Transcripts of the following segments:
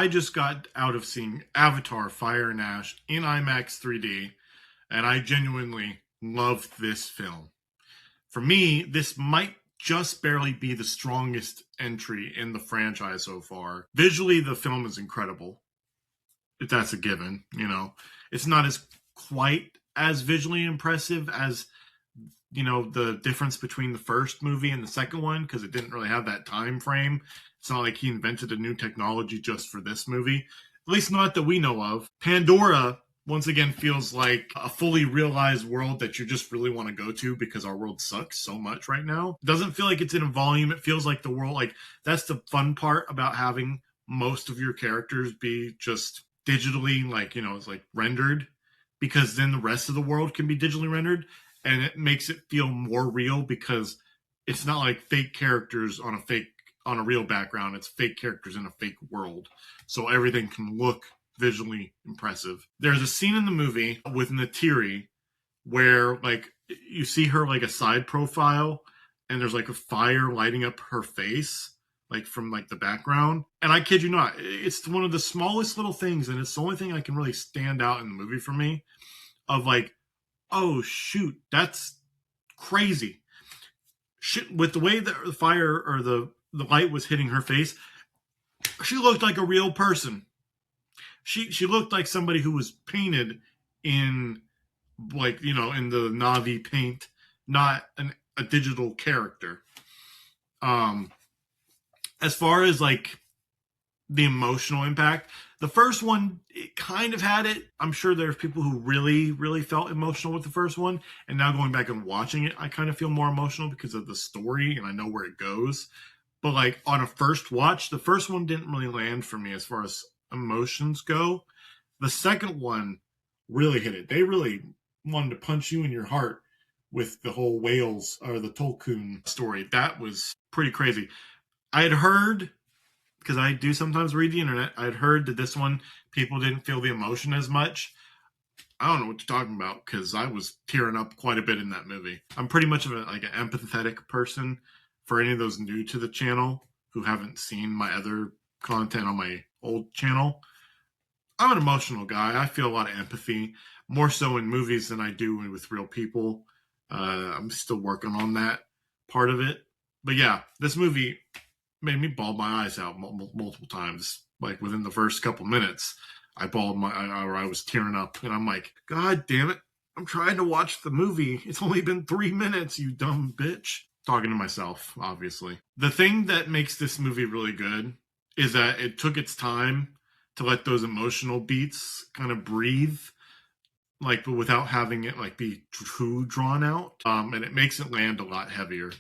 I just got out of seeing Avatar Fire and Ash in IMAX 3D, and I genuinely loved this film. For me, this might just barely be the strongest entry in the franchise so far. Visually, the film is incredible. If that's a given, you know. It's not as quite as visually impressive as, you know, the difference between the first movie and the second one, because it didn't really have that time frame. It's not like he invented a new technology just for this movie, at least not that we know of. Pandora once again feels like a fully realized world that you just really want to go to because our world sucks so much right now. It doesn't feel like it's in a volume. It feels like the world, like, that's the fun part about having most of your characters be just digitally, like, you know, it's like rendered, because then the rest of the world can be digitally rendered, and it makes it feel more real because it's not like fake characters on a real background. It's fake characters in a fake world, so everything can look visually impressive. There's a scene in the movie with Natiri where, like, you see her like a side profile, and there's like a fire lighting up her face, like from like the background. And I kid you not, it's one of the smallest little things, and it's the only thing I can really stand out in the movie for me, of like, oh shoot, that's crazy. Shit, with the way the fire or the light was hitting her face, she looked like a real person. She looked like somebody who was painted in, like, you know, in the Navi paint, not a digital character. As far as like the emotional impact, the first one, it kind of had it. I'm sure there's people who really, really felt emotional with the first one, and now going back and watching it, I kind of feel more emotional because of the story and I know where it goes. But like on a first watch, the first one didn't really land for me as far as emotions go. The second one really hit it. They really wanted to punch you in your heart with the whole whales or the Tolkien story. That was pretty crazy. I had heard, because I do sometimes read the internet, I had heard that this one, people didn't feel the emotion as much. I don't know what you're talking about, because I was tearing up quite a bit in that movie. I'm pretty much of an empathetic person. For any of those new to the channel who haven't seen my other content on my old channel, I'm an emotional guy. I feel a lot of empathy, more so in movies than I do with real people. I'm still working on that part of it. But yeah, this movie made me bawl my eyes out multiple times. Like within the first couple minutes, I was tearing up, and I'm like, God damn it! I'm trying to watch the movie. It's only been 3 minutes, you dumb bitch. Talking to myself, obviously. The thing that makes this movie really good is that it took its time to let those emotional beats kind of breathe, like, but without having it like be too drawn out. And it makes it land a lot heavier.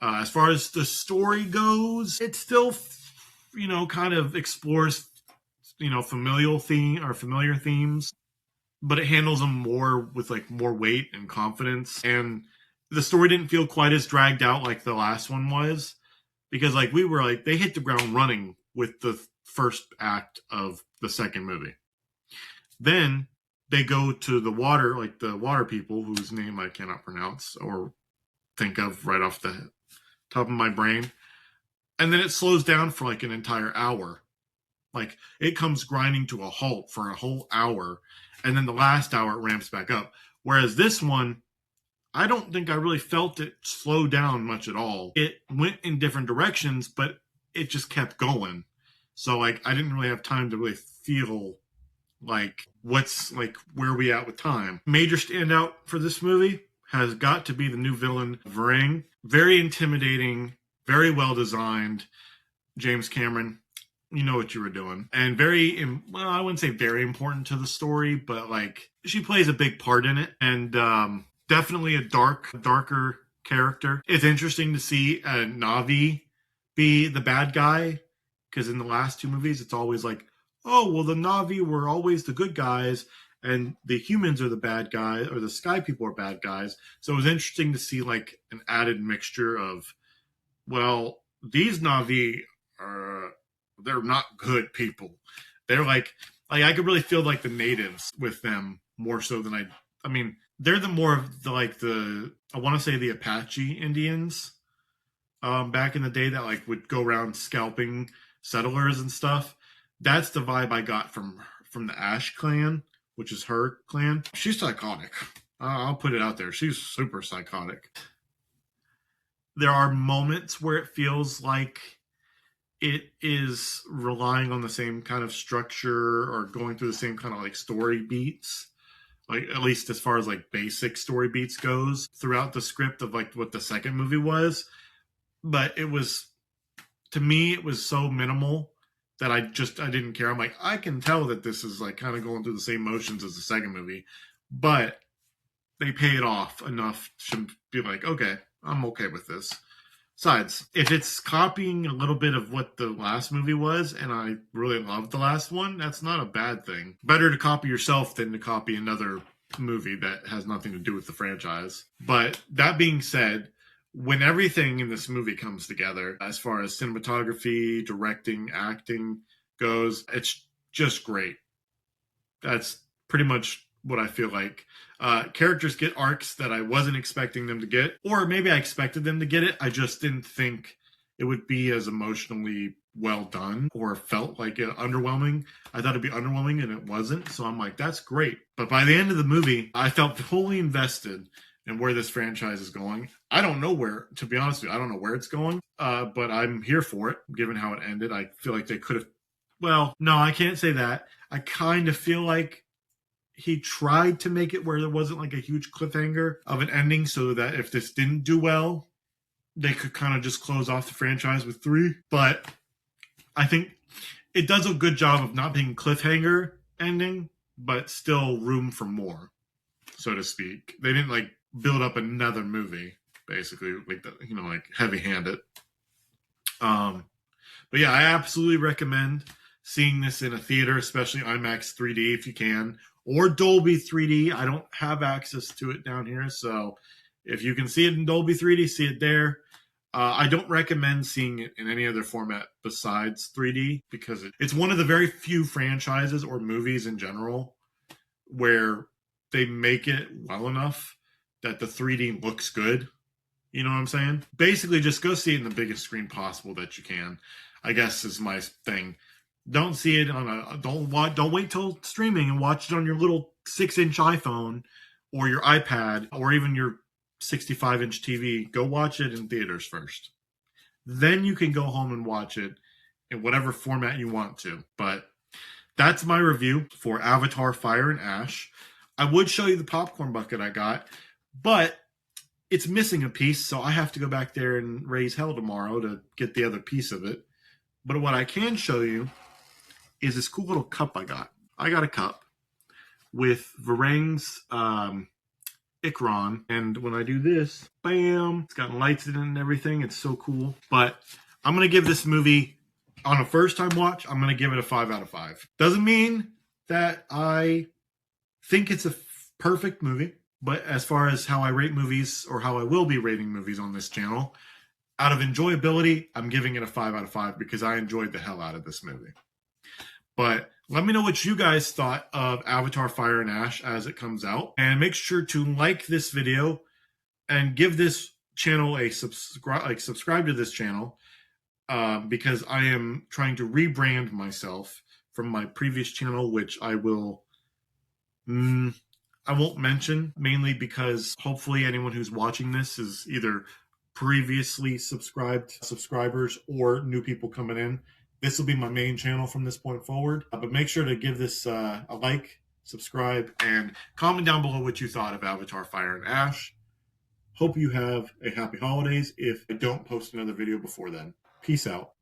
As far as the story goes, it still, you know, kind of explores, you know, familiar themes, but it handles them more with like more weight and confidence. And the story didn't feel quite as dragged out like the last one was, because like we were like, they hit the ground running with the first act of the second movie. Then they go to the water, like the water people whose name I cannot pronounce or think of right off the top of my brain. And then it slows down for like an entire hour. Like it comes grinding to a halt for a whole hour. And then the last hour it ramps back up. Whereas this one, I don't think I really felt it slow down much at all. It went in different directions, but it just kept going. So like I didn't really have time to really feel like what's like where are we at with time. Major standout for this movie has got to be the new villain, Varang. Very intimidating, very well designed. James Cameron, you know what you were doing. And very, well, I wouldn't say very important to the story, but like she plays a big part in it. And definitely a darker character. It's interesting to see a Navi be the bad guy, because in the last two movies, it's always like, oh, well, the Navi were always the good guys, and the humans are the bad guys, or the sky people are bad guys. So it was interesting to see like an added mixture of, well, these Navi they're not good people. They're like I could really feel like the natives with them more so than I mean, they're the more of the like the, I want to say the Apache Indians back in the day that like would go around scalping settlers and stuff. That's the vibe I got from the Ash clan, which is her clan. She's psychotic. I'll put it out there. She's super psychotic. There are moments where it feels like it is relying on the same kind of structure or going through the same kind of like story beats, like at least as far as like basic story beats goes throughout the script of like what the second movie was. But it was, to me, it was so minimal that I didn't care. I'm like, I can tell that this is like kind of going through the same motions as the second movie, but they pay it off enough to be like, okay, I'm okay with this. Besides, if it's copying a little bit of what the last movie was, and I really loved the last one, that's not a bad thing. Better to copy yourself than to copy another movie that has nothing to do with the franchise. But that being said, when everything in this movie comes together, as far as cinematography, directing, acting goes, it's just great. That's pretty much what I feel like. Characters get arcs that I wasn't expecting them to get, or maybe I expected them to get it. I just didn't think it would be as emotionally well done or felt like it underwhelming. I thought it'd be underwhelming and it wasn't. So I'm like, that's great. But by the end of the movie, I felt fully invested in where this franchise is going. I don't know where, to be honest with you, I don't know where it's going, but I'm here for it, given how it ended. I feel like they could have, well, no, I can't say that. I kind of feel like he tried to make it where there wasn't like a huge cliffhanger of an ending so that if this didn't do well, they could kind of just close off the franchise with 3. But I think it does a good job of not being cliffhanger ending, but still room for more, so to speak. They didn't like build up another movie, basically, like the, like heavy handed. But yeah, I absolutely recommend seeing this in a theater, especially IMAX 3D if you can, or Dolby 3D. I don't have access to it down here, so if you can see it in Dolby 3D, see it there. I don't recommend seeing it in any other format besides 3D because it's one of the very few franchises or movies in general where they make it well enough that the 3D looks good. You know what I'm saying? Basically, just go see it in the biggest screen possible that you can, I guess is my thing. Don't see it on a don't wait till streaming and watch it on your little 6-inch iPhone or your iPad or even your 65-inch TV. Go watch it in theaters first. Then you can go home and watch it in whatever format you want to. But that's my review for Avatar Fire and Ash. I would show you the popcorn bucket I got, but it's missing a piece, so I have to go back there and raise hell tomorrow to get the other piece of it. But what I can show you is this cool little cup I got. I got a cup with Varang's Ikron, and when I do this, bam, it's got lights in it and everything. It's so cool. But I'm going to give this movie, on a first-time watch, I'm going to give it a 5 out of 5. Doesn't mean that I think it's a perfect movie, but as far as how I rate movies, or how I will be rating movies on this channel, out of enjoyability, I'm giving it a 5 out of 5 because I enjoyed the hell out of this movie. But let me know what you guys thought of Avatar Fire and Ash as it comes out. And make sure to like this video and give this channel a subscribe to this channel because I am trying to rebrand myself from my previous channel, which I will... I won't mention, mainly because hopefully anyone who's watching this is either previously subscribers or new people coming in. This will be my main channel from this point forward. But make sure to give this a like, subscribe, and comment down below what you thought of Avatar Fire and Ash. Hope you have a happy holidays if I don't post another video before then. Peace out.